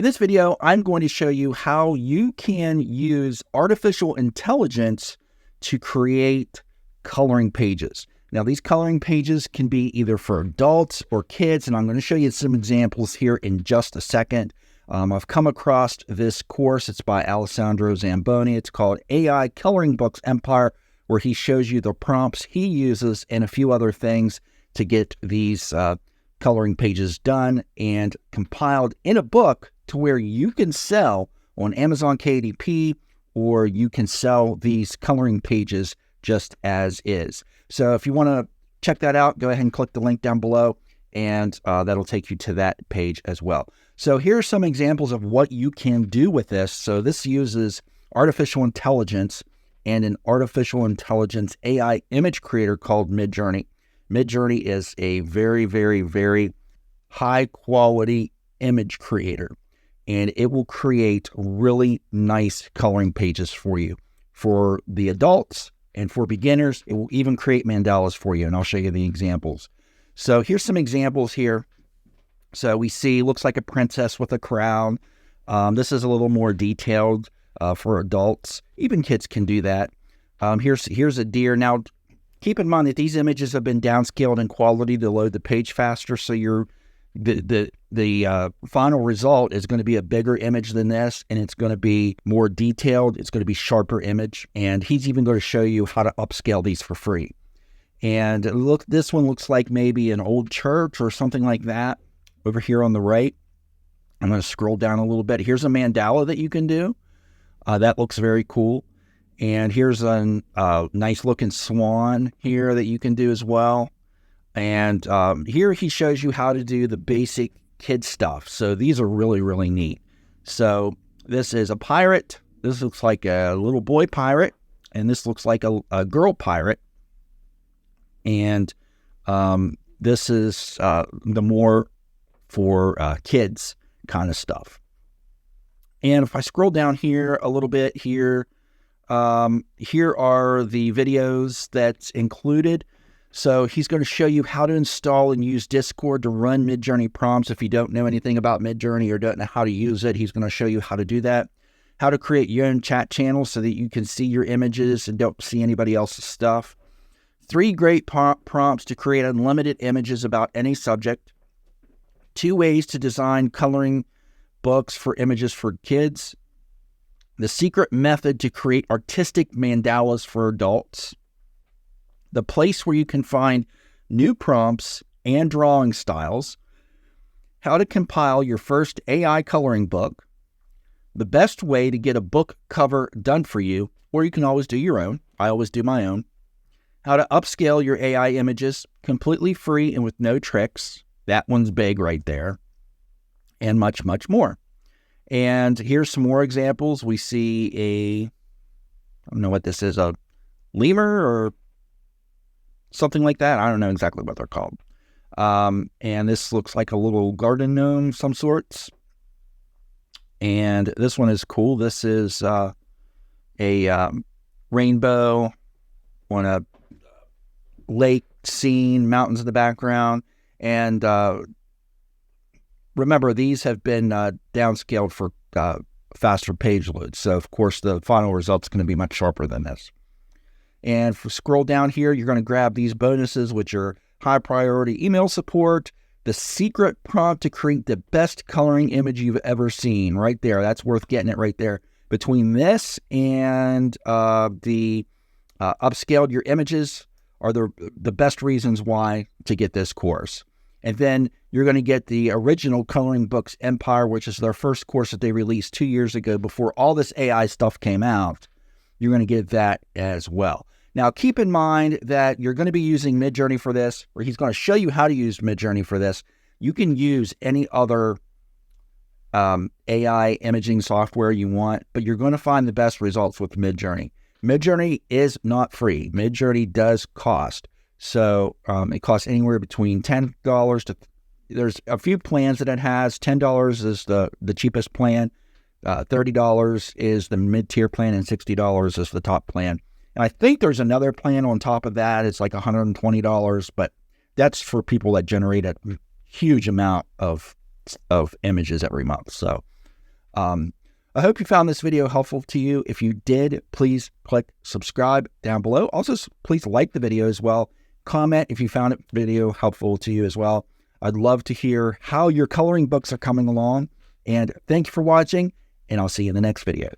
In this video, I'm going to show you how you can use artificial intelligence to create coloring pages. Now, these coloring pages can be either for adults or kids, and I'm going to show you some examples here in just a second. I've come across this course. It's by Alessandro Zamboni. It's called AI Coloring Books Empire, where he shows you the prompts he uses and a few other things to get these coloring pages done and compiled in a book to where you can sell on Amazon KDP, or you can sell these coloring pages just as is. So if you want to check that out, go ahead and click the link down below, and that'll take you to that page as well. So here are some examples of what you can do with this. So this uses artificial intelligence and an artificial intelligence AI image creator called Midjourney. Midjourney is a very, very, very high quality image creator, and it will create really nice coloring pages for you. For the adults and for beginners, it will even create mandalas for you, and I'll show you the examples. So here's some examples here. So we see, looks like a princess with a crown. This is a little more detailed for adults. Even kids can do that. Here's a deer. Now, keep in mind that these images have been downscaled in quality to load the page faster, so the final result is going to be a bigger image than this, and it's going to be more detailed. It's going to be sharper image, and he's even going to show you how to upscale these for free. And look, this one looks like maybe an old church or something like that over here on the right. I'm going to scroll down a little bit. Here's a mandala that you can do. That looks very cool. And here's a nice looking swan here that you can do as well. And here he shows you how to do the basic kid stuff. So these are really, really neat. So this is a pirate. This looks like a little boy pirate. And this looks like a girl pirate. And this is the more for kids kind of stuff. And if I scroll down here a little bit here are the videos that's included. So he's going to show you how to install and use Discord to run Midjourney prompts. If you don't know anything about Midjourney or don't know how to use it, he's going to show you how to do that. How to create your own chat channel so that you can see your images and don't see anybody else's stuff. 3 great prompts to create unlimited images about any subject. 2 ways to design coloring books for images for kids. The secret method to create artistic mandalas for adults. The place where you can find new prompts and drawing styles. How to compile your first AI coloring book. The best way to get a book cover done for you, or you can always do your own. I always do my own. How to upscale your AI images completely free and with no tricks. That one's big right there. And much, much more. And here's some more examples. We see I don't know what this is, a lemur or something like that. I don't know exactly what they're called. And this looks like a little garden gnome of some sorts. And this one is cool. This is a rainbow on a lake scene, mountains in the background. And remember, these have been downscaled for faster page loads. So, of course, the final result's going to be much sharper than this. And if we scroll down here, you're going to grab these bonuses, which are high priority email support, the secret prompt to create the best coloring image you've ever seen. Right there. That's worth getting it right there. Between this and the upscaled your images are the best reasons why to get this course. And then you're going to get the original Coloring Books Empire, which is their first course that they released 2 years ago before all this AI stuff came out. You're going to get that as well. Now, keep in mind that you're going to be using Midjourney for this, or he's going to show you how to use Midjourney for this. You can use any other AI imaging software you want, but you're going to find the best results with Midjourney. Midjourney is not free. Midjourney does cost. So it costs anywhere between $10 to, there's a few plans that it has. $10 is the cheapest plan. $30 is the mid-tier plan, and $60 is the top plan. And I think there's another plan on top of that. It's like $120, but that's for people that generate a huge amount of images every month. So I hope you found this video helpful to you. If you did, please click subscribe down below. Also, please like the video as well. Comment if you found it video helpful to you as well. I'd love to hear how your coloring books are coming along. And thank you for watching, and I'll see you in the next video.